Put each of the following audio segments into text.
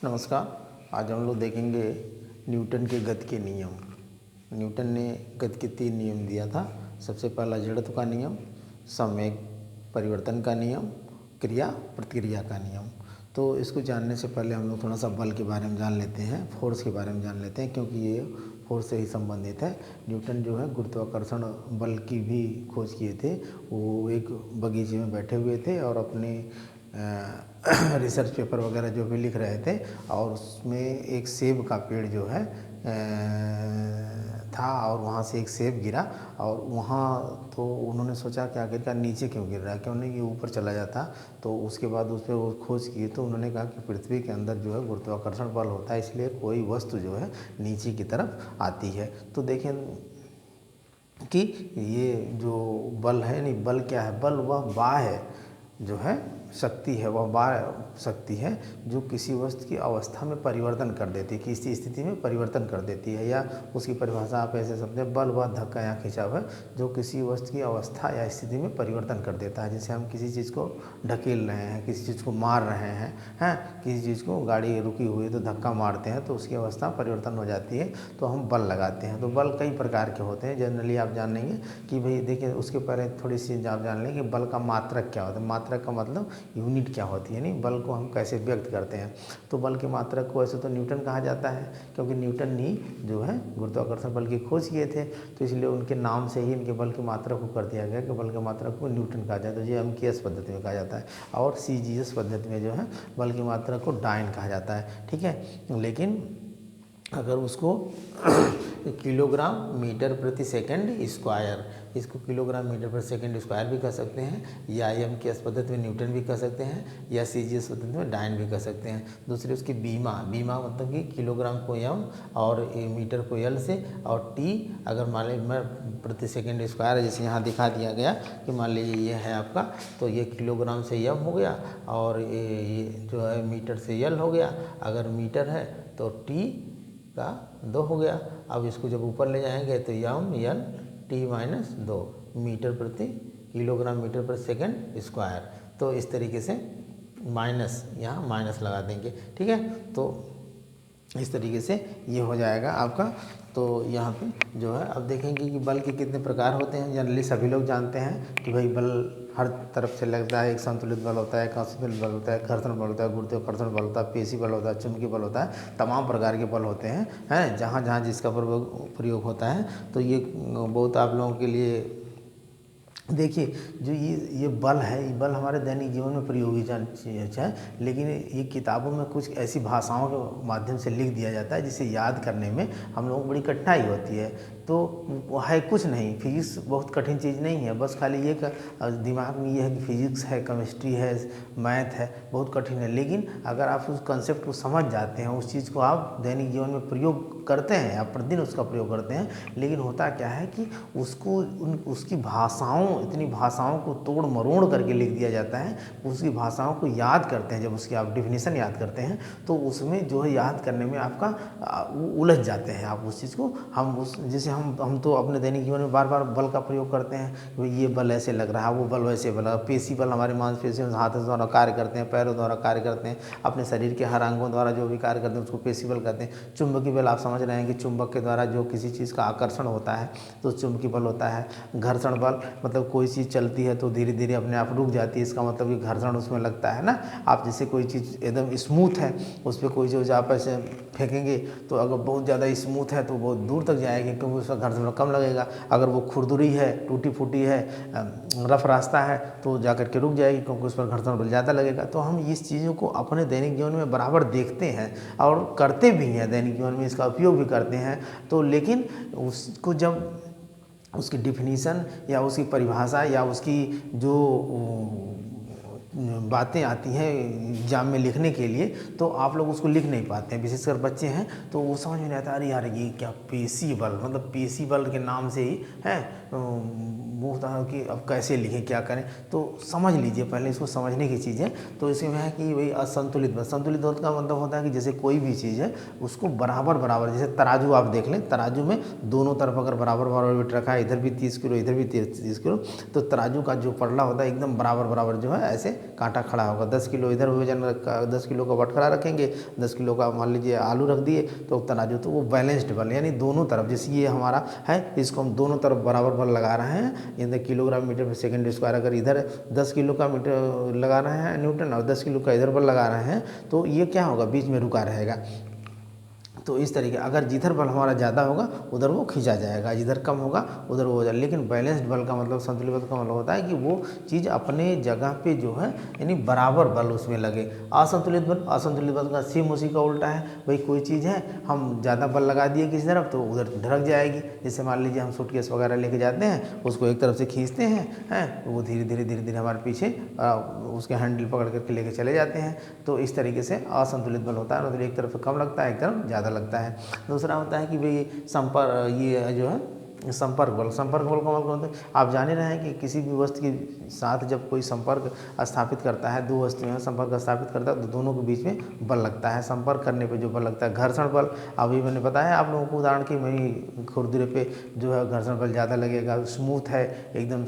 नमस्कार। आज हम लोग देखेंगे न्यूटन के गति के नियम। न्यूटन ने गति के 3 नियम दिया था। सबसे पहला जड़त्व का नियम, संवेग परिवर्तन का नियम, क्रिया प्रतिक्रिया का नियम। तो इसको जानने से पहले हम लोग थोड़ा सा बल के बारे में जान लेते हैं, फोर्स के बारे में जान लेते हैं, क्योंकि ये फोर्स से ही संबंधित है। न्यूटन जो है गुरुत्वाकर्षण बल की भी खोज किए थे। वो एक बगीचे में बैठे हुए थे और अपने रिसर्च पेपर वगैरह जो भी लिख रहे थे, और उसमें एक सेब का पेड़ जो है था, और वहाँ से एक सेब गिरा, और वहाँ तो उन्होंने सोचा कि आखिरकार नीचे क्यों गिर रहा है, क्यों नहीं ये ऊपर चला जाता। तो उसके बाद उस पर वो खोज की, तो उन्होंने कहा कि पृथ्वी के अंदर जो है गुरुत्वाकर्षण बल होता है, इसलिए कोई वस्तु जो है नीचे की तरफ आती है। तो देखें कि ये जो बल है, नहीं बल क्या है, बल वह बाह्य जो है शक्ति है, वह बाह्य शक्ति है जो किसी वस्तु की अवस्था में परिवर्तन कर देती है, किसी स्थिति में परिवर्तन कर देती है। या उसकी परिभाषा आप ऐसे समझें, बल वह धक्का या खिंचाव है जो किसी वस्तु की अवस्था या स्थिति में परिवर्तन कर देता है। जैसे हम किसी चीज़ को ढकेल रहे हैं, किसी चीज़ को मार रहे हैं, किसी चीज़ को, गाड़ी रुकी हुई है तो धक्का मारते हैं तो उसकी अवस्था परिवर्तन हो जाती है, तो हम बल लगाते हैं। तो बल कई प्रकार के होते हैं। जनरली आप जान लेंगे कि भाई देखिए, उसके पहले थोड़ी सी आप जान लें कि बल का मात्रक क्या होता है। मात्रक का मतलब यूनिट क्या होती है, नहीं बल को हम कैसे व्यक्त करते हैं। तो बल के मात्रक को ऐसे तो न्यूटन कहा जाता है, क्योंकि न्यूटन ही जो है गुरुत्वाकर्षण बल की खोज किए थे, तो इसलिए उनके नाम से ही इनके बल के मात्रक को कर दिया गया कि बल के मात्रक को न्यूटन कहा जाए। तो ये एमकेएस पद्धति में कहा जाता है, और सीजीएस पद्धति में जो है बल के मात्रक को डायन कहा जाता है। ठीक है, लेकिन अगर उसको किलोग्राम मीटर प्रति सेकंड स्क्वायर, इसको किलोग्राम मीटर प्रति सेकंड स्क्वायर भी कह सकते हैं, या एमकेएस पद्धति में न्यूटन भी कह सकते हैं, या सीजीएस पद्धति में डायन भी कह सकते हैं। दूसरी उसकी बीमा मतलब कि किलोग्राम को एम और मीटर को एल से, और टी अगर मान लीजिए प्रति सेकंड स्क्वायर, जैसे यहाँ दिखा दिया गया कि मान लीजिए ये है आपका, तो ये किलोग्राम से एम हो गया, और ये जो है मीटर से एल हो गया। अगर मीटर है तो टी का 2 हो गया। अब इसको जब ऊपर ले जाएंगे तो M L T minus 2 metre प्रति किलोग्राम मीटर प्रति सेकंड स्क्वायर। तो इस तरीके से माइनस, यहाँ माइनस लगा देंगे। ठीक है, तो इस तरीके से ये हो जाएगा आपका। तो यहाँ पे जो है अब देखेंगे कि बल के कितने प्रकार होते हैं। जनरली सभी लोग जानते हैं कि भाई बल हर तरफ से लगता है। एक संतुलित बल होता है, एक असंतुलित बल होता है, घर्षण बल होता है, गुरुत्वाकर्षण बल होता है, पेशी बल होता है, चुंबकीय बल होता है। तमाम प्रकार के बल होते हैं जहाँ जहाँ जिसका प्रयोग होता है। तो ये बहुत आप लोगों के लिए देखिए, जो ये बल है, ये बल हमारे दैनिक जीवन में प्रयोगी चीज़ है, लेकिन ये किताबों में कुछ ऐसी भाषाओं के माध्यम से लिख दिया जाता है जिसे याद करने में हम लोगों को बड़ी कठिनाई होती है। तो वो है कुछ नहीं, फिजिक्स बहुत कठिन चीज़ नहीं है, बस खाली ये दिमाग में ये है कि फिजिक्स है, केमिस्ट्री है, मैथ है, बहुत कठिन है। लेकिन अगर आप उस कंसेप्ट को समझ जाते हैं, उस चीज़ को आप दैनिक जीवन में प्रयोग करते हैं, आप प्रतिदिन उसका प्रयोग करते हैं, लेकिन होता क्या है कि उसको उसकी भाषाओं, इतनी भाषाओं को तोड़ मरोड़ करके लिख दिया जाता है। उसकी भाषाओं को याद करते हैं, जब उसकी आप डेफिनेशन याद करते हैं तो उसमें जो है याद करने में आपका उलझ जाते हैं आप उस चीज़ को। हम उस जैसे हम तो अपने दैनिक जीवन में बार बार बल का प्रयोग करते हैं। ये बल ऐसे लग रहा है, वो बल वैसे बल, पेशी बल हमारे मांसपेशियों हाथों द्वारा कार्य करते हैं, पैरों द्वारा कार्य करते हैं, अपने शरीर के हर अंगों द्वारा जो भी कार्य करते हैं उसको पेशी बल कहते हैं। चुंबकीय बल आप समझ रहे हैं कि चुंबक के द्वारा जो किसी चीज़ का आकर्षण होता है तो चुंबकीय बल होता है। घर्षण बल मतलब कोई चीज़ चलती है तो धीरे धीरे अपने आप रुक जाती है, इसका मतलब कि घर्षण उसमें लगता है ना। आप जैसे कोई चीज़ एकदम स्मूथ है, उस पर कोई चीज़ आप ऐसे फेंकेंगे तो अगर बहुत ज़्यादा स्मूथ है तो बहुत दूर तक जाएगी, क्योंकि उसका घर्षण कम लगेगा। अगर वो खुरदुरी है, टूटी फूटी है, रफ रास्ता है तो जाकर के रुक जाएगी, क्योंकि उस पर घर्षण बल ज़्यादा लगेगा। तो हम इस चीज़ों को अपने दैनिक जीवन में बराबर देखते हैं और करते भी हैं, दैनिक जीवन में इसका उपयोग भी करते हैं। तो लेकिन उसको जब उसकी डिफिनीशन या उसकी परिभाषा या उसकी जो बातें आती हैं एग्जाम में लिखने के लिए, तो आप लोग उसको लिख नहीं पाते हैं, विशेषकर बच्चे हैं तो वो समझ में नहीं आता। अरे यार ये क्या पेशी बल, मतलब पेशी बल के नाम से ही है वो होता है कि अब कैसे लिखें, क्या करें, तो समझ लीजिए पहले इसको, समझने की चीज़ है। तो इसमें है कि भाई असंतुलित बल, संतुलित बल का मतलब होता है कि जैसे कोई भी चीज़ है उसको बराबर बराबर, जैसे तराजू आप देख लें, तराजू में दोनों तरफ अगर बराबर बराबर वेट रखा है, इधर भी 30 किलो इधर भी 30 किलो, तो तराजू का जो पलड़ा होता है एकदम बराबर बराबर जो है ऐसे कांटा खड़ा होगा। 10 किलो इधर वजन रखा, 10 किलो का बटखरा रखेंगे, 10 किलो का मान लीजिए आलू रख दिए, तो तराजू, तो वो बैलेंस्ड बल, यानी दोनों तरफ, जैसे ये हमारा है इसको हम दोनों तरफ बराबर बल लगा रहे हैं, यानी किलोग्राम मीटर पर सेकंड स्क्वायर, अगर इधर 10 किलो का मीटर लगा रहे हैं न्यूटन और 10 किलो का इधर बल लगा रहे हैं, तो ये क्या होगा, बीच में रुका रहेगा। तो इस तरीके, अगर जिधर बल हमारा ज़्यादा होगा उधर वो खींचा जाएगा, जिधर कम होगा उधर वो हो जाएगा। लेकिन बैलेंस्ड बल का मतलब, संतुलित बल का मतलब होता है कि वो चीज़ अपने जगह पे जो है यानी बराबर बल उसमें लगे। असंतुलित बल, असंतुलित बल का सेम उसी का उल्टा है। भाई कोई चीज़ है, हम ज़्यादा बल लगा दिए किसी तरफ तो उधर ढरक जाएगी। जैसे मान लीजिए हम सूटकेस वगैरह लेके जाते हैं, उसको एक तरफ से खींचते हैं वो धीरे धीरे धीरे धीरे हमारे पीछे उसके हैंडल पकड़ करके लेके चले जाते हैं। तो इस तरीके से असंतुलित बल होता है, मतलब एक तरफ कम लगता है, एक तरफ ज़्यादा लगता है। दूसरा होता है कि भाई ये जो है संपर्क बल, संपर्क बल का मतलब होता है, आप जान ही रहे हैं कि किसी भी वस्तु के साथ जब कोई संपर्क स्थापित करता है, दो वस्तुएं संपर्क स्थापित करता है, तो दोनों के बीच में बल लगता है। संपर्क करने पे जो बल लगता है, घर्षण बल, अभी मैंने बताया आप लोगों को उदाहरण कि वही खुरदुरे पे जो है घर्षण बल ज़्यादा लगेगा, स्मूथ है एकदम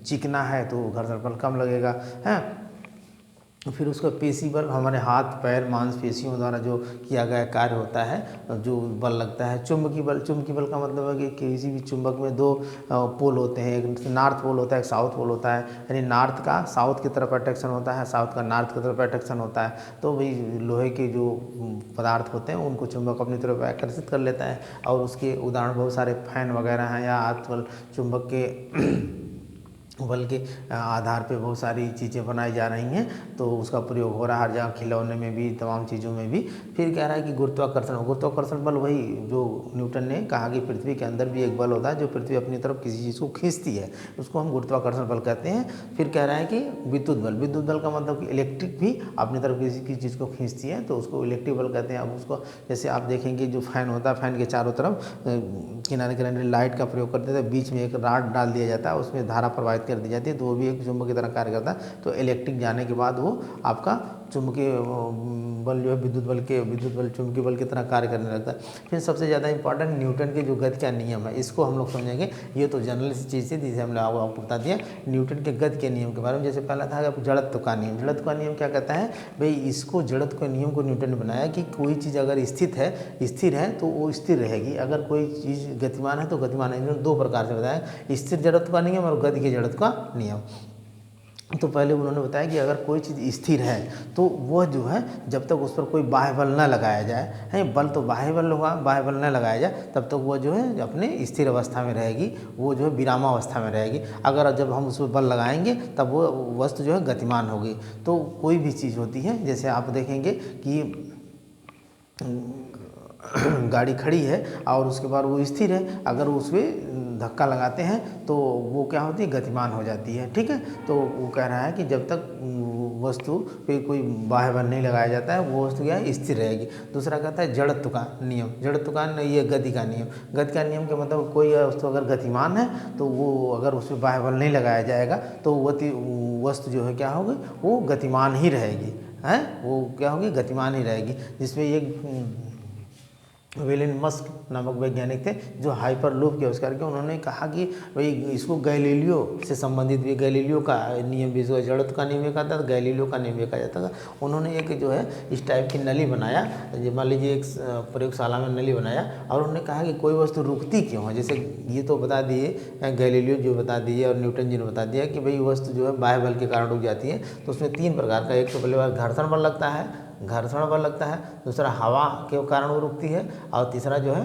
चिकना है तो घर्षण बल कम लगेगा, है। फिर उसका पेशी बल, हमारे हाथ पैर मांसपेशियों द्वारा जो किया गया कार्य होता है, जो बल लगता है। चुंबकीय बल, चुंबकीय बल का मतलब है कि किसी भी चुंबक में दो पोल होते हैं, एक नॉर्थ पोल होता है, एक साउथ पोल होता है, यानी नॉर्थ का साउथ की तरफ अट्रैक्शन होता है, साउथ का नॉर्थ की तरफ अट्रैक्शन होता है। तो भाई लोहे के जो पदार्थ होते हैं उनको चुंबक अपनी तरफ आकर्षित कर लेता है, और उसके उदाहरण बहुत सारे फैन वगैरह हैं, या आजकल चुंबक के बल के आधार पे बहुत सारी चीज़ें बनाई जा रही हैं, तो उसका प्रयोग हो रहा है हर जगह, खिलौने में भी, तमाम चीज़ों में भी। फिर कह रहा है कि गुरुत्वाकर्षण, गुरुत्वाकर्षण बल वही जो न्यूटन ने कहा कि पृथ्वी के अंदर भी एक बल होता है जो पृथ्वी अपनी तरफ किसी चीज़ को खींचती है, उसको हम गुरुत्वाकर्षण बल कहते हैं। फिर कह रहा है कि विद्युत बल, विद्युत बल का मतलब कि इलेक्ट्रिक भी अपनी तरफ किसी की चीज़ को खींचती है, तो उसको इलेक्ट्रिक बल कहते हैं। अब उसको जैसे आप देखेंगे जो फैन होता है, फैन के चारों तरफ किनारे किनारे लाइट का प्रयोग करते थे, बीच में एक रॉड डाल दिया जाता है, उसमें धारा प्रवाहित कर दी जाती है, तो वो भी एक चुंबक की तरह कार्य करता है। तो इलेक्ट्रिक जाने के बाद वो आपका चुंबकीय बल जो है विद्युत बल चुंबकीय बल की तरह कार्य करने लगता है। फिर सबसे ज़्यादा इंपॉर्टेंट न्यूटन के जो गति का नियम है, इसको हम लोग समझेंगे। ये तो जनरल सी चीज़ थी जिसे हमने आपको बता दिया न्यूटन के गति के नियम के बारे में। जैसे पहला था जड़त्व का नियम। जड़त्व का नियम क्या कहता है भाई, इसको जड़त्व के नियम को न्यूटन ने बनाया कि कोई चीज़ अगर स्थिर है तो वो स्थिर रहेगी, अगर कोई चीज़ गतिमान है तो गतिमान है। इन्होंने दो प्रकार से बताया, स्थिर जड़त्व का नियम और गति के जड़त्व का नियम। तो पहले उन्होंने बताया कि अगर कोई चीज़ स्थिर है तो वह जो है जब तक उस पर कोई बाह्य बल न लगाया जाए, है बल तो बाह्य बल होगा, बाह्य बल न लगाया जाए तब तक वह जो है अपने स्थिर अवस्था में रहेगी, वो जो है विरामावस्था में रहेगी। अगर जब हम उस पर बल लगाएंगे तब वो वस्तु जो है गतिमान होगी। तो कोई भी चीज़ होती है, जैसे आप देखेंगे कि गाड़ी खड़ी है और उसके बाद वो स्थिर है, अगर उसमें धक्का लगाते हैं तो वो क्या होती है, गतिमान हो जाती है, ठीक है। तो वो कह रहा है कि जब तक वस्तु पे कोई बाह्य बल नहीं लगाया जाता है वो वस्तु क्या है, स्थिर रहेगी। दूसरा कहता है जड़त्व का नियम। जड़त्व का ये गति का नियम। गति का नियम के मतलब कोई वस्तु अगर गतिमान है तो वो अगर उस पर बाह्य बल नहीं लगाया जाएगा तो वस्तु जो है क्या होगी, वो गतिमान ही रहेगी, है वो क्या होगी, गतिमान ही रहेगी। जिसमें एक विलियम मस्क नामक वैज्ञानिक थे जो हाइपरलूप के आविष्कार किया। उन्होंने कहा कि भाई इसको गैलीलियो से संबंधित भी, गैलीलियो का नियम भी, जड़त्व का नियम कहा था, गैलीलियो का नियम भी कहा जाता था। उन्होंने एक जो है इस टाइप की नली बनाया, मान लीजिए एक प्रयोगशाला में नली बनाया, और उन्होंने कहा कि कोई वस्तु रुकती क्यों है। जैसे ये तो बता दिए गैलीलियो जो बता दिए और न्यूटन जी ने बता दिया कि भाई वस्तु जो है बाह्य बल के कारण रुक जाती है। तो उसमें तीन प्रकार का, एक तो पहले घर्षण बल लगता है, दूसरा हवा के कारण वो रुकती है, और तीसरा जो है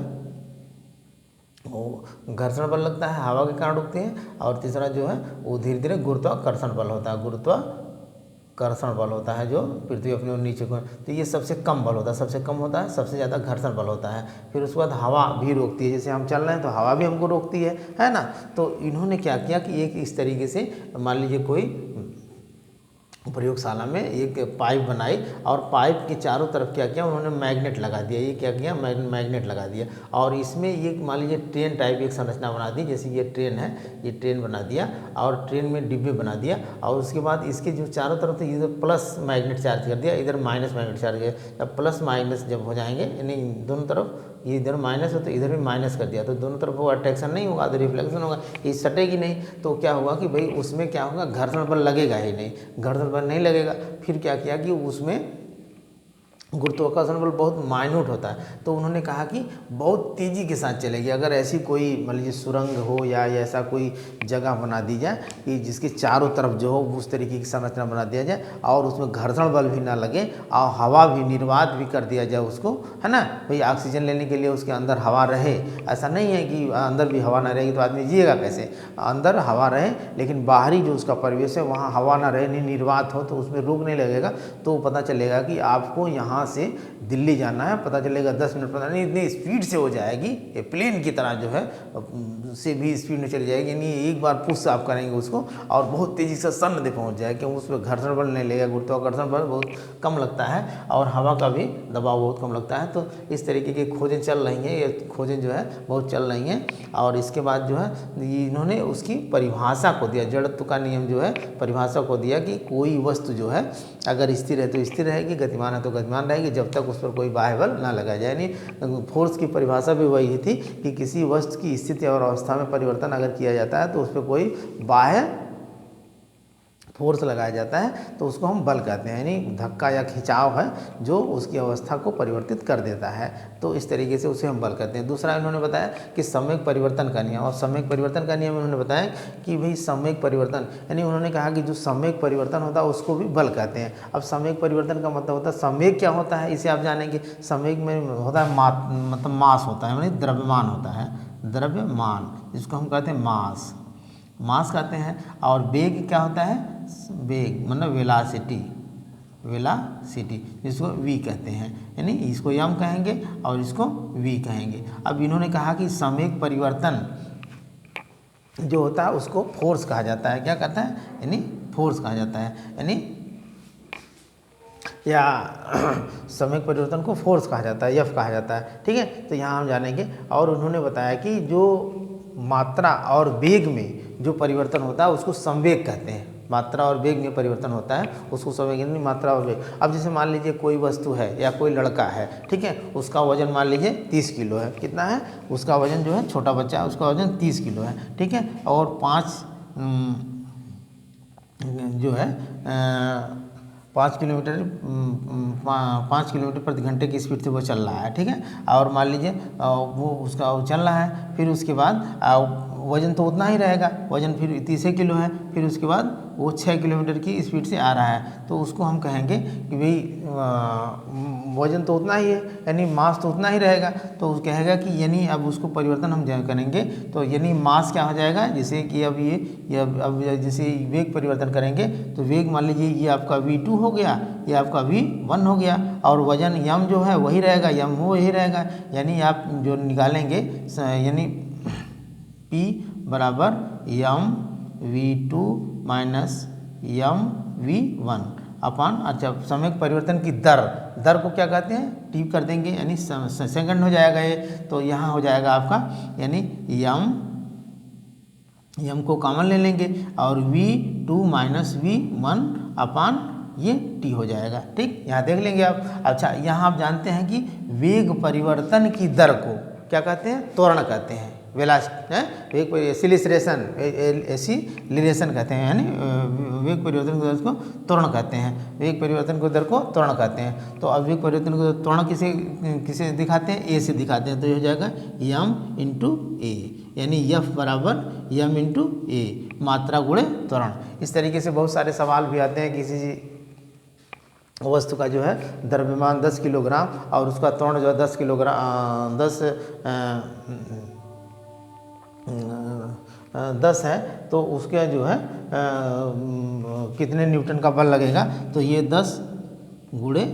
वो घर्षण बल लगता है, हवा के कारण रुकती है, और तीसरा जो है वो धीरे धीरे गुरुत्वाकर्षण बल होता है, गुरुत्वाकर्षण बल होता है जो पृथ्वी अपनी ओर नीचे को। तो ये सबसे कम बल होता है, सबसे कम होता है, सबसे ज़्यादा घर्षण बल होता है। फिर उसके बाद हवा भी रोकती है, जैसे हम चल रहे हैं तो हवा भी हमको रोकती है ना। तो इन्होंने क्या किया कि एक इस तरीके से मान लीजिए कोई प्रयोगशाला में एक पाइप बनाई और पाइप के चारों तरफ क्या किया उन्होंने मैग्नेट लगा दिया। ये क्या किया मैग्नेट लगा दिया और इसमें ये मान लीजिए ट्रेन टाइप एक संरचना बना दी, जैसे ये ट्रेन है, ये ट्रेन बना दिया और ट्रेन में डिब्बे बना दिया और उसके बाद इसके जो चारों तरफ थे इधर प्लस मैग्नेट चार्ज कर दिया, इधर माइनस मैग्नेट चार्ज किया। जब प्लस माइनस जब हो जाएंगे यानी दोनों तरफ ये इधर माइनस हो तो इधर भी माइनस कर दिया तो दोनों तरफ वो अट्रैक्शन नहीं होगा तो रिफ्लेक्शन होगा, ये सटेगी नहीं। तो क्या हुआ कि भाई उसमें क्या होगा घर्षण बल लगेगा ही नहीं, घर्षण बल नहीं लगेगा। फिर क्या किया कि उसमें गुरुत्वाकर्षण बल बहुत माइन्यूट होता है तो उन्होंने कहा कि बहुत तेज़ी के साथ चलेगी। अगर ऐसी कोई मान लीजिए सुरंग हो या ऐसा कोई जगह बना दी जाए कि जिसके चारों तरफ जो हो उस तरीके की संरचना बना दिया जाए और उसमें घर्षण बल भी ना लगे और हवा भी निर्वात भी कर दिया जाए उसको, है ना, भाई ऑक्सीजन लेने के लिए उसके अंदर हवा रहे। ऐसा नहीं है कि अंदर भी हवा ना रहेगी तो आदमी जिएगा कैसे, अंदर हवा रहे लेकिन बाहरी जो उसका परिवेश है वहाँ हवा ना रहे, निर्वात हो तो उसमें रोक नहीं लगेगा। तो पता चलेगा कि आपको यहाँ से दिल्ली जाना है, पता चलेगा 10 मिनट पता नहीं इतनी स्पीड से हो जाएगी, ये प्लेन की तरह जो है से भी स्पीड में चली जाएगी, यानी एक बार पुश आप करेंगे उसको और बहुत तेज़ी से सन्न पहुंच जाएगा क्योंकि उसमें घर्षण बल नहीं लगेगा, गुरुत्वाकर्षण बल बहुत कम लगता है और हवा का भी दबाव बहुत कम लगता है। तो इस तरीके की खोजें चल रही हैं, ये खोजें जो है बहुत चल रही हैं। और इसके बाद जो है इन्होंने उसकी परिभाषा को दिया, जड़त्व का नियम जो है परिभाषा को दिया कि कोई वस्तु जो है अगर स्थिर है तो स्थिर रहेगी, गतिमान है तो गतिमान रहेगी जब तक उस पर कोई बाह्य बल ना लगाया जाए। यानी फोर्स की परिभाषा भी वही थी कि किसी वस्तु की स्थिति और अवस्था में परिवर्तन अगर किया जाता है तो उस पर कोई बाह्य फोर्स लगाया जाता है तो उसको हम बल कहते हैं, यानी धक्का या खिंचाव है जो उसकी अवस्था को परिवर्तित कर देता है, तो इस तरीके से उसे हम बल कहते हैं। दूसरा इन्होंने बताया कि सम्यक परिवर्तन का नियम, और सम्यक परिवर्तन का नियम उन्होंने बताया कि भाई सम्यक परिवर्तन यानी उन्होंने कहा कि जो सम्यक परिवर्तन होता है उसको भी बल कहते हैं। अब सम्यक परिवर्तन का मतलब होता है, सम्यक क्या होता है इसे आप जानेंगे। सम्यक में होता है मतलब मास होता है, यानी द्रव्यमान होता है, द्रव्यमान जिसको हम कहते हैं मास कहते हैं। और वेग क्या होता है, वेग मतलब वेलासिटी जिसको v कहते हैं, यानी इसको यम कहेंगे और इसको v कहेंगे। अब इन्होंने कहा कि सम्यक परिवर्तन जो होता है उसको फोर्स कहा जाता है, क्या कहता है, यानी फोर्स कहा जाता है, यानी या सम्यक परिवर्तन को फोर्स कहा जाता है, एफ कहा जाता है, ठीक है। तो यहाँ हम जानेंगे। और उन्होंने बताया कि जो मात्रा और वेग में जो परिवर्तन होता है उसको संवेग कहते हैं, मात्रा और वेग में परिवर्तन होता है उसको संवेग, यानी मात्रा और वेग। अब जैसे मान लीजिए कोई वस्तु है या कोई लड़का है, ठीक है, उसका वजन मान लीजिए 30 किलो है, कितना है उसका वजन, जो है छोटा बच्चा है उसका वजन 30 किलो है, ठीक है, और 5 किलोमीटर प्रति घंटे की स्पीड से वो चल रहा है, ठीक है। और मान लीजिए वो उसका चल रहा है, फिर उसके बाद वजन तो उतना ही रहेगा, वजन फिर 30 किलो है, फिर उसके बाद वो 6 किलोमीटर की स्पीड से आ रहा है, तो उसको हम कहेंगे कि भाई वजन तो उतना ही है, यानी मास तो उतना ही रहेगा। तो वो कहेगा कि यानी अब उसको परिवर्तन हम करेंगे तो यानी मास क्या हो जाएगा, जैसे कि अब अब जैसे वेग परिवर्तन करेंगे तो वेग मान लीजिए ये आपका v2 हो गया, ये आपका v1 हो गया, और वजन यम जो है वही रहेगा, यम वो वही रहेगा, यानी आप जो निकालेंगे यानी P बराबर यम v2 माइनस यम v1 अपन, अच्छा सम्यक परिवर्तन की दर को क्या कहते हैं, टी कर देंगे, यानी सेकंड हो जाएगा ये, तो यहाँ हो जाएगा आपका यानी यम को कॉमन ले लेंगे और v2 माइनस v1 अपन ये t हो जाएगा, ठीक, यहाँ देख लेंगे आप। अच्छा, यहाँ आप जानते हैं कि वेग परिवर्तन की दर को क्या कहते हैं, त्वरण कहते हैं, वेग एक्सीलरेशन कहते हैं, यानी वेग परिवर्तन की दर को त्वरण कहते हैं, वेग परिवर्तन की दर को त्वरण कहते हैं। तो अब वेग परिवर्तन को त्वरण किसे दिखाते हैं, ए से दिखाते हैं, तो ये हो जाएगा यम इंटू ए, यानी यफ बराबर यम इंटू ए, मात्रा गुणे त्वरण। इस तरीके से बहुत सारे सवाल भी आते हैं, किसी वस्तु का जो है द्रव्यमान 10 किलोग्राम और उसका त्वरण जो है 10 किलोग्राम 10 है, तो उसका जो है कितने न्यूटन का बल लगेगा, तो ये 10 गुणे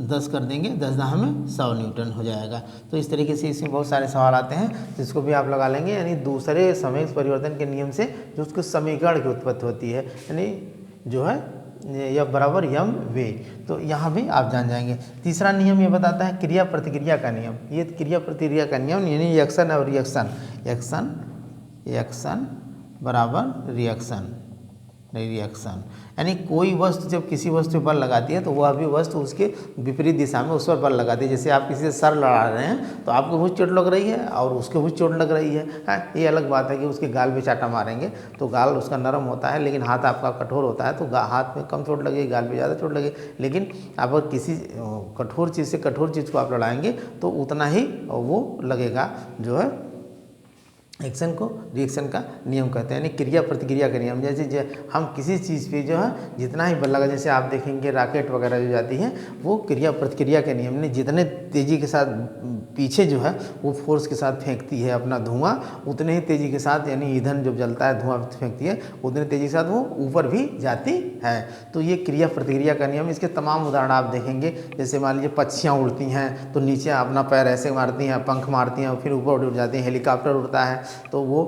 10 कर देंगे, 10 10 में 100 न्यूटन हो जाएगा। तो इस तरीके से इसमें बहुत सारे सवाल आते हैं, तो इसको भी आप लगा लेंगे, यानी दूसरे समय परिवर्तन के नियम से जो उसके समीकरण की उत्पत्ति होती है, यानी जो है F बराबर m वे। तो यहाँ भी आप जान जाएंगे। तीसरा नियम ये बताता है क्रिया प्रतिक्रिया का नियम। ये क्रिया प्रतिक्रिया का नियम यानी एक्शन और रिएक्शन, एक्शन बराबर रिएक्शन यानी कोई वस्तु जब किसी वस्तु पर बल लगाती है तो वह भी वस्तु उसके विपरीत दिशा में उस पर बल लगाती है। जैसे आप किसी से सर लड़ा रहे हैं तो आपको बहुत चोट लग रही है और उसके बहुत चोट लग रही है। हाँ, ये अलग बात है कि उसके गाल पे चाटा मारेंगे तो गाल उसका नरम होता है, लेकिन हाथ आपका कठोर होता है तो हाथ में कम चोट लगेगी, गाल पे ज़्यादा चोट लगेगी। लेकिन आप अगर किसी कठोर चीज़ से कठोर चीज़ को आप लड़ाएंगे तो उतना ही वो लगेगा जो है। एक्शन को रिएक्शन का नियम कहते हैं, यानी क्रिया प्रतिक्रिया का नियम। जैसे हम किसी चीज़ पे जो है जितना ही बल लगा, जैसे आप देखेंगे रॉकेट वगैरह जो जाती है वो क्रिया प्रतिक्रिया के नियम में जितने तेज़ी के साथ पीछे जो है वो फोर्स के साथ फेंकती है अपना धुआं, उतने ही तेज़ी के साथ यानी ईंधन जब जलता है धुआं फेंकती है उतने तेज़ी के साथ वो ऊपर भी जाती है। तो ये क्रिया प्रतिक्रिया का नियम, इसके तमाम उदाहरण आप देखेंगे। जैसे मान लीजिए पक्षियाँ उड़ती हैं तो नीचे अपना पैर ऐसे मारती हैं, पंख मारती हैं, फिर ऊपर उड़ जाती हैं। हेलीकॉप्टर उड़ता है तो वो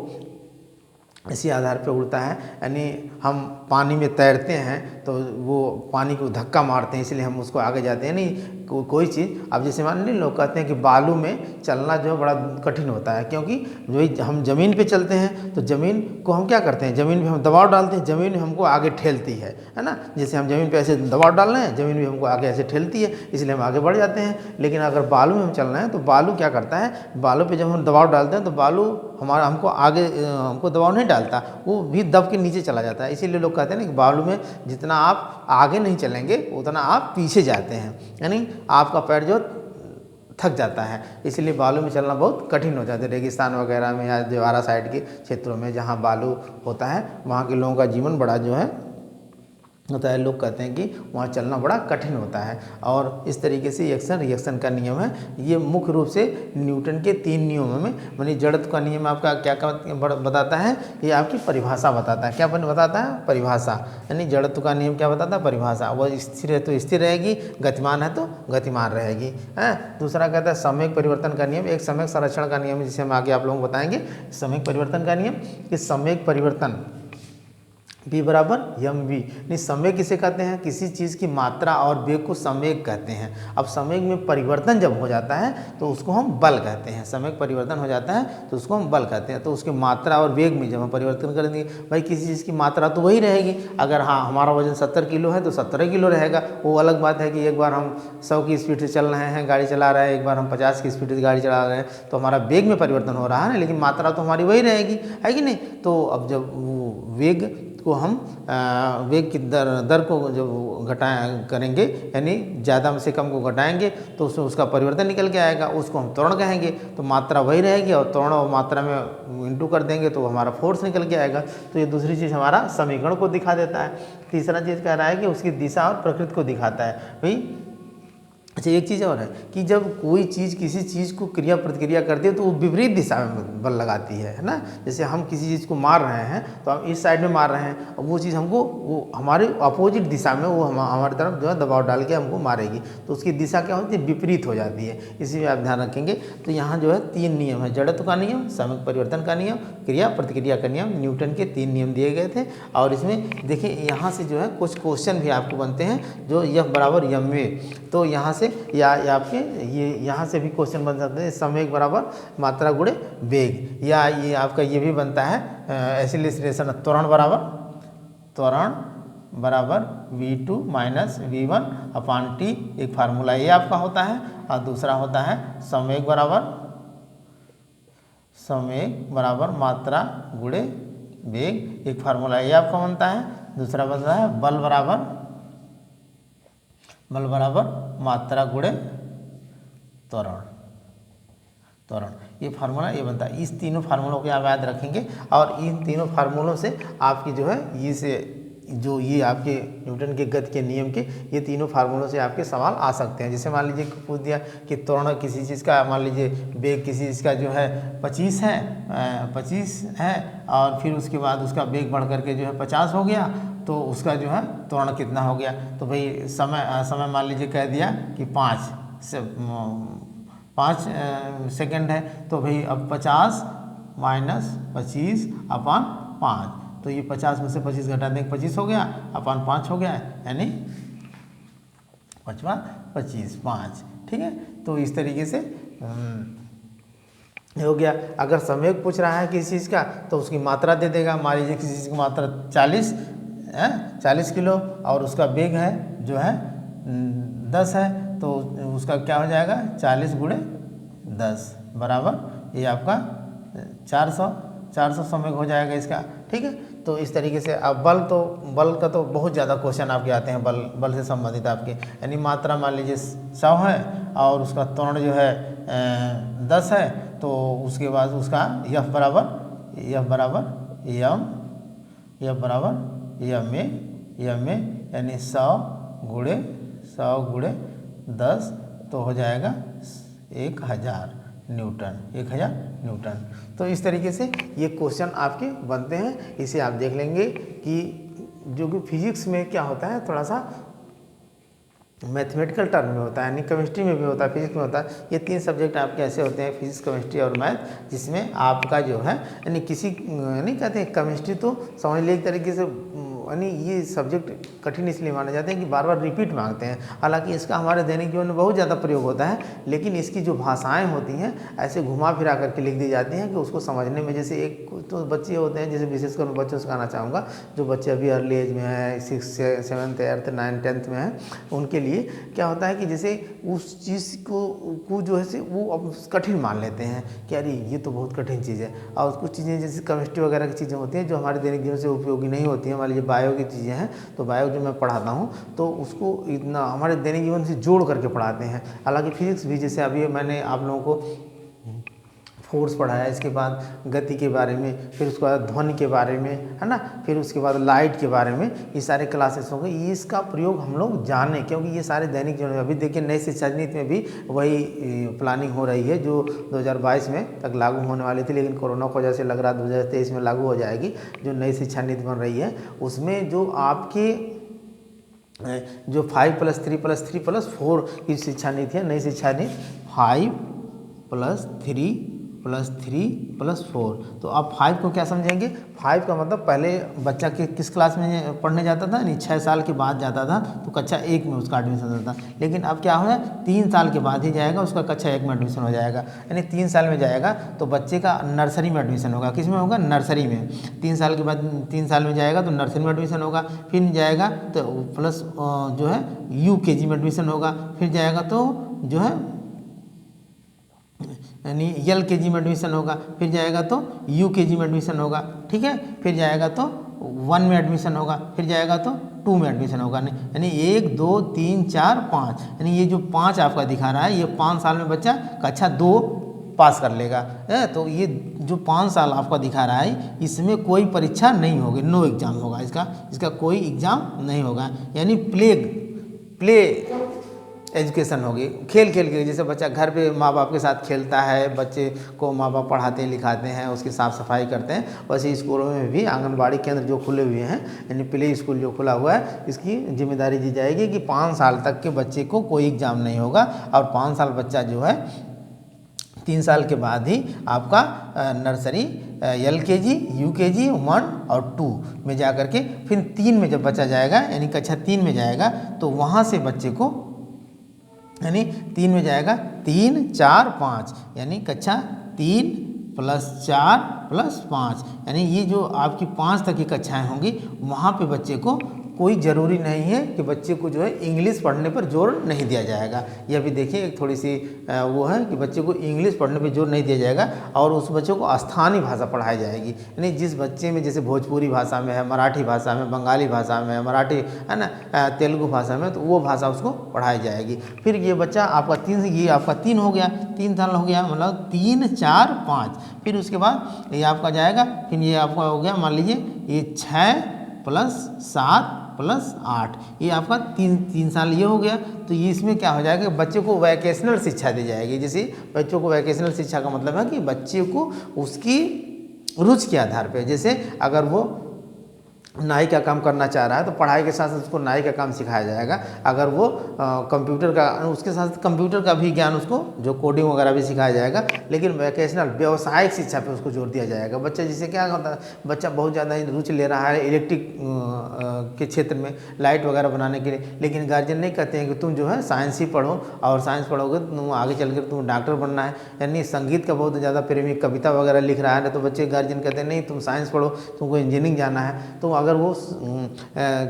इसी आधार पर उड़ता है। यानी हम पानी में तैरते हैं तो वो पानी को धक्का मारते हैं इसलिए हम उसको आगे जाते हैं। नहीं कोई चीज़ अब जैसे मान लीजिए लोग कहते हैं कि बालू में चलना जो है बड़ा कठिन होता है, क्योंकि जो हम ज़मीन पे चलते हैं तो ज़मीन को हम क्या करते हैं, ज़मीन पे हम दबाव डालते हैं, ज़मीन हमको आगे ठेलती है ना। जैसे हम ज़मीन पे ऐसे दबाव डाल रहे हैं, ज़मीन भी हमको आगे ऐसे ठेलती है, इसलिए हम आगे बढ़ जाते हैं। लेकिन अगर बालू में हम चल रहे हैं तो बालू क्या करता है, बालू पे जब हम दबाव डालते हैं तो बालू हमको आगे हमको दबाव नहीं डालता, वो भी दब के नीचे चला जाता है। इसीलिए लोग कहते हैं ना कि बालू में जितना आप आगे नहीं चलेंगे उतना आप पीछे जाते हैं, यानी आपका पैर जो थक जाता है। इसलिए बालू में चलना बहुत कठिन हो जाता है। रेगिस्तान वगैरह में या जवारा साइड के क्षेत्रों में जहाँ बालू होता है वहाँ के लोगों का जीवन बड़ा जो है होता है। लोग कहते हैं कि वहाँ चलना बड़ा कठिन होता है। और इस तरीके से एक्शन रिएक्शन का नियम है। ये मुख्य रूप से न्यूटन के 3 नियमों में, मानी जड़त्व का नियम आपका क्या बताता है, ये आपकी परिभाषा बताता है। क्या बताता है, परिभाषा। यानी जड़त्व का नियम क्या बताता है, परिभाषा। वह स्थिर है तो स्थिर रहेगी, गतिमान है तो गतिमान रहेगी। दूसरा कहता है सामयिक परिवर्तन का नियम, एक सामयिक संरक्षण का नियम जिसे हम आगे आप लोगों को बताएंगे। सामयिक परिवर्तन का नियम, कि सामयिक परिवर्तन V बराबर mv। नहीं, संवेग किसे कहते हैं, किसी चीज़ की मात्रा और वेग को संवेग कहते हैं। अब संवेग में परिवर्तन जब हो जाता है तो उसको हम बल कहते हैं। संवेग परिवर्तन हो जाता है तो उसको हम बल कहते हैं। तो उसकी मात्रा और वेग में जब हम परिवर्तन करेंगे, भाई किसी चीज़ की मात्रा तो वही रहेगी। अगर हाँ हमारा वजन 70 किलो है तो 17 किलो रहेगा। वो अलग बात है कि एक बार हम 100 की स्पीड से चल रहे हैं, गाड़ी चला रहे हैं, एक बार हम 50 की स्पीड से गाड़ी चला रहे हैं, तो हमारा वेग में परिवर्तन हो रहा है ना, लेकिन मात्रा तो हमारी वही रहेगी, है कि नहीं। तो अब जब वो वेग को हम वेग की दर को जब करेंगे, यानी ज़्यादा से कम को घटाएंगे तो उसमें उसका परिवर्तन निकल के आएगा, उसको हम त्वरण कहेंगे। तो मात्रा वही रहेगी और त्वरण और मात्रा में इंटू कर देंगे तो हमारा फोर्स निकल के आएगा। तो ये दूसरी चीज़ हमारा समीकरण को दिखा देता है। तीसरा चीज़ कह रहा है कि उसकी दिशा और प्रकृति को दिखाता है। भाई अच्छा, एक चीज़ और है कि जब कोई चीज़ किसी चीज़ को क्रिया प्रतिक्रिया करती है तो वो विपरीत दिशा में बल लगाती है ना। जैसे हम किसी चीज़ को मार रहे हैं तो हम इस साइड में मार रहे हैं, और वो चीज़ हमको वो हमारे अपोजिट दिशा में वो हमारी तरफ जो है दबाव डाल के हमको मारेगी, तो उसकी दिशा क्या होती है, विपरीत हो जाती है। इसी में आप ध्यान रखेंगे। तो यहाँ जो है 3 नियम है, जड़त्व का नियम, सामयिक परिवर्तन का नियम, क्रिया प्रतिक्रिया का नियम। न्यूटन के 3 नियम दिए गए थे। और इसमें देखिए यहाँ से जो है कुछ क्वेश्चन भी आपको बनते हैं, जो F बराबर mv। तो यहाँ से या आपके ये यहाँ से भी क्वेश्चन बन सकते हैं, संवेग बराबर मात्रा गुणे वेग। या ये आपका ये भी बनता है एक्सीलरेशन, त्वरण बराबर v2 माइनस v1 अपान t, एक फार्मूला ये आपका होता है। और दूसरा होता है संवेग बराबर मात्रा गुणे वेग, एक फार्मूला ये आपका बनता है। दूसरा बनता है बल बराबर मात्रा गुणे त्वरण, ये फार्मूला ये बनता है। इस तीनों फार्मूलों को आप याद रखेंगे, और इन तीनों फार्मूलों से आपकी जो है ये आपके न्यूटन के गति के नियम के ये तीनों फार्मूलों से आपके सवाल आ सकते हैं। जैसे मान लीजिए पूछ दिया कि त्वरण किसी चीज़ का, मान लीजिए वेग किसी चीज़ का जो है 25 है और फिर उसके बाद उसका वेग बढ़ करके जो है 50 हो गया, तो उसका जो है त्वरण कितना हो गया। तो भाई समय मान लीजिए कह दिया कि 5 सेकंड है, तो भाई अब 50 माइनस 25 अपान 5, तो ये 50 में से 25 घटा दें 25 हो गया, अपन 5 हो गया, यानी 5 25 5। ठीक है, तो इस तरीके से हो गया। अगर संयोग पूछ रहा है किसी चीज़ का तो उसकी मात्रा दे देगा। मान लीजिए किसी चीज़ की मात्रा 40 किलो और उसका वेग है जो है 10 है, तो उसका क्या हो जाएगा 40 गुणे 10 बराबर ये आपका 400 संवेग हो जाएगा इसका। ठीक है, तो इस तरीके से अब बल का तो बहुत ज़्यादा क्वेश्चन आपके आते हैं बल से संबंधित आपके, यानी मात्रा मान लीजिए 100 है और उसका त्वरण जो है 10 है, तो उसके बाद उसका F बराबर एम ए यानी 100 गुणे 10 तो हो जाएगा 1000 न्यूटन। तो इस तरीके से ये क्वेश्चन आपके बनते हैं। इसे आप देख लेंगे कि जो कि फिजिक्स में क्या होता है, थोड़ा सा मैथमेटिकल टर्म में होता है, यानी केमिस्ट्री में भी होता है, फिजिक्स में होता है। ये 3 सब्जेक्ट आपके ऐसे होते हैं, फिजिक्स, केमिस्ट्री और मैथ, जिसमें आपका जो है यानी नहीं कहते हैं केमिस्ट्री तो समझ लीजिए एक तरीके से, यानी ये सब्जेक्ट कठिन इसलिए माने जाते हैं कि बार बार रिपीट मांगते हैं। हालांकि इसका हमारे दैनिक जीवन में बहुत ज़्यादा प्रयोग होता है, लेकिन इसकी जो भाषाएं होती हैं ऐसे घुमा फिरा करके लिख दी जाती हैं कि उसको समझने में, जैसे एक तो बच्चे होते हैं, जैसे विशेषकर मैं बच्चों से कहना चाहूँगा जो बच्चे अभी अर्ली एज में है, 6, 7, 8, 9, 10th में है, उनके लिए क्या होता है कि जैसे उस चीज़ को जो है वो अब कठिन मान लेते हैं कि अरे ये तो बहुत कठिन चीज़ है। और कुछ चीज़ें जैसे केमिस्ट्री वगैरह की चीज़ें होती हैं जो हमारे दैनिक जीवन से उपयोगी नहीं होती हैं। मान लीजिए बायो की चीज़ें हैं, तो बायो जो मैं पढ़ाता हूँ तो उसको इतना हमारे दैनिक जीवन से जोड़ करके पढ़ाते हैं। हालांकि फिजिक्स भी, जैसे अभी मैंने आप लोगों को फोर्स पढ़ाया, इसके बाद गति के बारे में, फिर उसके बाद ध्वनि के बारे में, है ना, फिर उसके बाद लाइट के बारे में, ये सारे क्लासेस हो गए। इसका प्रयोग हम लोग जाने, क्योंकि ये सारे दैनिक जीवन में, अभी देखिए नई शिक्षा नीति में भी वही प्लानिंग हो रही है जो 2022 में तक लागू होने वाली थी, लेकिन कोरोना की वजह से लग रहा है 2023 में लागू हो जाएगी। जो नई शिक्षा नीति बन रही है उसमें जो आपके जो 5+3+3+4 की शिक्षा नीति है, नई शिक्षा नीति 5+3+3+4। तो आप 5 को क्या समझेंगे? 5 का मतलब पहले बच्चा किस क्लास में पढ़ने जाता था, यानी 6 साल के बाद जाता था तो कक्षा 1 में उसका एडमिशन होता था। लेकिन अब क्या होगा, 3 साल के बाद ही जाएगा, उसका कक्षा 1 में एडमिशन हो जाएगा। यानी 3 साल में जाएगा तो बच्चे का नर्सरी में एडमिशन होगा। किस में होगा? नर्सरी में। 3 साल के बाद 3 साल में जाएगा तो नर्सरी में एडमिशन होगा, फिर जाएगा तो प्लस जो है UKG में एडमिशन होगा, फिर जाएगा तो जो है यानी LKG में एडमिशन होगा, फिर जाएगा तो UKG में एडमिशन होगा। ठीक है, फिर जाएगा तो 1 में एडमिशन होगा, फिर जाएगा तो 2 में एडमिशन होगा। यानी 1 2 3 4 5, यानी ये जो 5 आपका दिखा रहा है, ये 5 साल में बच्चा कक्षा 2 पास कर लेगा। तो ये जो 5 साल आपका दिखा रहा है, इसमें कोई परीक्षा नहीं होगी, नो एग्जाम होगा, इसका कोई एग्जाम नहीं होगा। यानी प्ले एजुकेशन होगी, खेल के, जैसे बच्चा घर पे माँ बाप के साथ खेलता है, बच्चे को माँ बाप पढ़ाते लिखाते हैं, उसकी साफ़ सफाई करते हैं, वैसे स्कूलों में भी आंगनबाड़ी केंद्र जो खुले हुए हैं, यानी प्ले स्कूल जो खुला हुआ है, इसकी जिम्मेदारी दी जाएगी कि 5 साल तक के बच्चे को कोई एग्ज़ाम नहीं होगा। और 5 साल बच्चा जो है 3 साल के बाद ही आपका नर्सरी, LKG, UKG 1 और 2 में जा कर के, फिर 3 में जब बच्चा जाएगा, यानी कक्षा 3 में जाएगा, तो वहाँ से बच्चे को, यानी 3 में जाएगा 3 4 5, यानी कक्षा 3 + 4 + 5, यानी ये जो आपकी 5 तक की कक्षाएं होंगी, वहाँ पे बच्चे को कोई ज़रूरी नहीं है कि बच्चे को जो है इंग्लिश पढ़ने पर जोर नहीं दिया जाएगा। यह भी देखिए एक थोड़ी सी वो है कि बच्चे को इंग्लिश पढ़ने पर जोर नहीं दिया जाएगा और उस बच्चों को स्थानीय भाषा पढ़ाई जाएगी। यानी जिस बच्चे में जैसे भोजपुरी भाषा में है, मराठी भाषा में, बंगाली भाषा में, मराठी है ना, तेलुगु भाषा में, तो वो भाषा उसको पढ़ाई जाएगी। फिर ये बच्चा आपका 3 हो गया, 3 साल हो गया, मतलब 3 4 5, फिर उसके बाद ये आपका जाएगा, फिर ये आपका हो गया, मान लीजिए ये 6 + 7 + 8, ये आपका 3 साल ये हो गया। तो ये इसमें क्या हो जाएगा, बच्चे को वैकेशनल शिक्षा दी जाएगी। जैसे बच्चों को वैकेशनल शिक्षा का मतलब है कि बच्चे को उसकी रुचि के आधार पे, जैसे अगर वो नाई का काम करना चाह रहा है तो पढ़ाई के साथ साथ उसको नाई का काम सिखाया जाएगा। अगर वो कंप्यूटर का, उसके साथ कंप्यूटर का भी ज्ञान उसको, जो कोडिंग वगैरह भी सिखाया जाएगा, लेकिन वोकेशनल व्यावसायिक शिक्षा पे उसको जोर दिया जाएगा। बच्चा जिसे क्या होता है, बच्चा बहुत ज़्यादा रुचि ले रहा है इलेक्ट्रिक के क्षेत्र में, लाइट वगैरह बनाने के लिए, लेकिन गार्जियन नहीं कहते हैं कि तुम जो है साइंस ही पढ़ो, और साइंस पढ़ोगे तो तुम आगे चल कर तुम डॉक्टर बनना है। यानी संगीत का बहुत ज़्यादा प्रेमी, कविता वगैरह लिख रहा है, तो बच्चे गार्जियन कहते हैं नहीं तुम साइंस पढ़ो, तुमको इंजीनियरिंग जाना है। तो अगर वो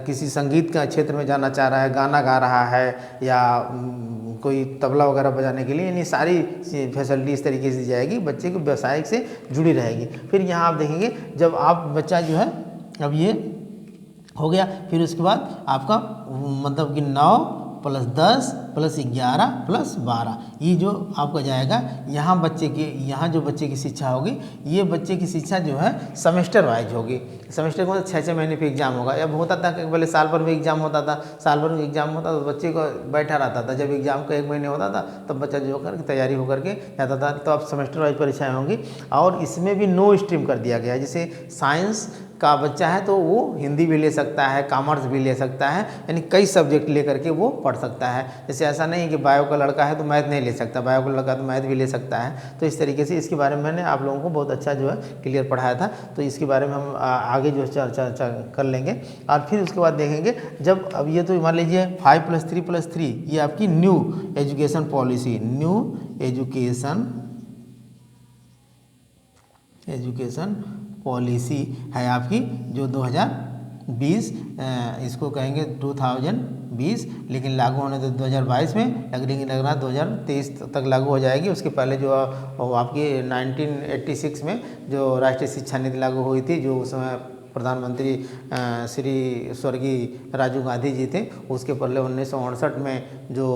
किसी संगीत का क्षेत्र में जाना चाह रहा है, गाना गा रहा है या कोई तबला वगैरह बजाने के लिए, यानी सारी फैसिलिटी इस तरीके से दी जाएगी, बच्चे को व्यवसायिक से जुड़ी रहेगी। फिर यहाँ आप देखेंगे जब आप बच्चा जो है, अब ये हो गया, फिर उसके बाद आपका मतलब कि 9 + 10 + 11 + 12, ये जो आपका जाएगा यहाँ बच्चे के, यहाँ जो बच्चे की शिक्षा होगी, ये बच्चे की शिक्षा जो है सेमेस्टर वाइज होगी। सेमेस्टर को 6-6 महीने पे एग्जाम होगा। अब होता था कि पहले साल भर में एग्जाम होता था, साल भर में एग्जाम होता तो बच्चे को बैठा रहता था, जब एग्जाम का 1 महीने होता था तब बच्चा जो कर तैयारी होकर के जाता था। तो अब सेमेस्टर वाइज परीक्षाएँ होंगी, और इसमें भी 9 स्ट्रीम कर दिया गया है। जैसे साइंस का बच्चा है तो वो हिंदी भी ले सकता है, कॉमर्स भी ले सकता है, यानी कई सब्जेक्ट लेकर के वो पढ़ सकता है। जैसे ऐसा नहीं कि बायो का लड़का है तो मैथ नहीं ले सकता, बायो का लड़का तो मैथ भी ले सकता है। तो इस तरीके से इसके बारे में मैंने आप लोगों को बहुत अच्छा जो है क्लियर पढ़ाया था। तो इसके बारे में हम आगे जो चर्चा कर लेंगे, और फिर उसके बाद देखेंगे जब, अब ये तो मान लीजिए 5 + 3 + 3, ये आपकी new education policy, new education policy है आपकी, जो 2020, इसको कहेंगे 2020, लेकिन लागू होने तो 2022 में, लेकिन लग रहा 2023 तक लागू हो जाएगी। उसके पहले जो आपकी 1986 में जो राष्ट्रीय शिक्षा नीति लागू हुई थी, जो उस समय प्रधानमंत्री श्री स्वर्गीय राजीव गांधी जी थे, उसके पहले 1968 में जो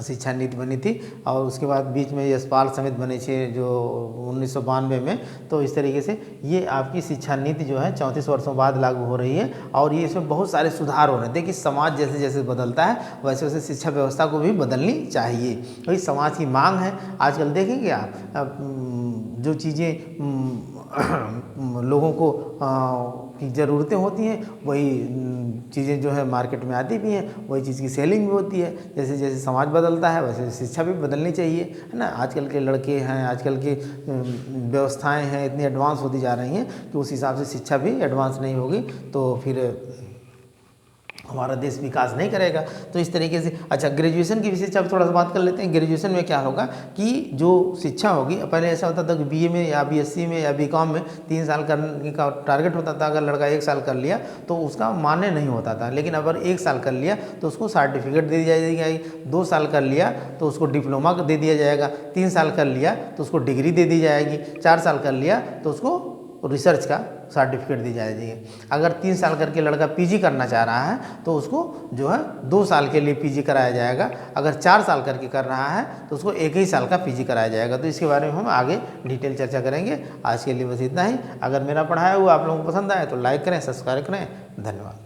शिक्षा नीति बनी थी, और उसके बाद बीच में यशपाल समिति बनी थी जो 1992 में। तो इस तरीके से ये आपकी शिक्षा नीति जो है 34 वर्षों बाद लागू हो रही है, और ये इसमें बहुत सारे सुधार हो रहे हैं। देखिए समाज जैसे जैसे बदलता है वैसे वैसे शिक्षा व्यवस्था को भी बदलनी चाहिए, वही समाज की मांग है। आजकल देखेंगे आप जो चीज़ें लोगों को की ज़रूरतें होती हैं, वही चीज़ें जो है मार्केट में आती भी हैं, वही चीज़ की सेलिंग भी होती है। जैसे जैसे समाज बदलता है वैसे शिक्षा भी बदलनी चाहिए, है ना। आजकल के लड़के हैं, आजकल की व्यवस्थाएं हैं इतनी एडवांस होती जा रही हैं कि उस हिसाब से शिक्षा भी एडवांस नहीं होगी तो फिर हमारा देश विकास नहीं करेगा। तो इस तरीके से, अच्छा ग्रेजुएशन की विशेष अब थोड़ा सा बात कर लेते हैं। ग्रेजुएशन में क्या होगा कि जो शिक्षा होगी, पहले ऐसा होता था कि बीए में या बीएससी में या बीकॉम में 3 साल करने का टारगेट होता था। अगर लड़का 1 साल कर लिया तो उसका मान्य नहीं होता था, लेकिन अगर 1 साल कर लिया तो उसको सर्टिफिकेट दे दिया जाएगी, 2 साल कर लिया तो उसको डिप्लोमा दे दिया जाएगा, 3 साल कर लिया तो उसको डिग्री दे दी जाएगी, 4 साल कर लिया तो उसको रिसर्च का सर्टिफिकेट दी जाएगी। अगर 3 साल करके लड़का पीजी करना चाह रहा है तो उसको जो है 2 साल के लिए पीजी कराया जाएगा। अगर 4 साल करके कर रहा है तो उसको 1 ही साल का पीजी कराया जाएगा। तो इसके बारे में हम आगे डिटेल चर्चा करेंगे। आज के लिए बस इतना ही। अगर मेरा पढ़ाया हुआ आप लोगों को पसंद आए तो लाइक करें, सब्सक्राइब करें। धन्यवाद।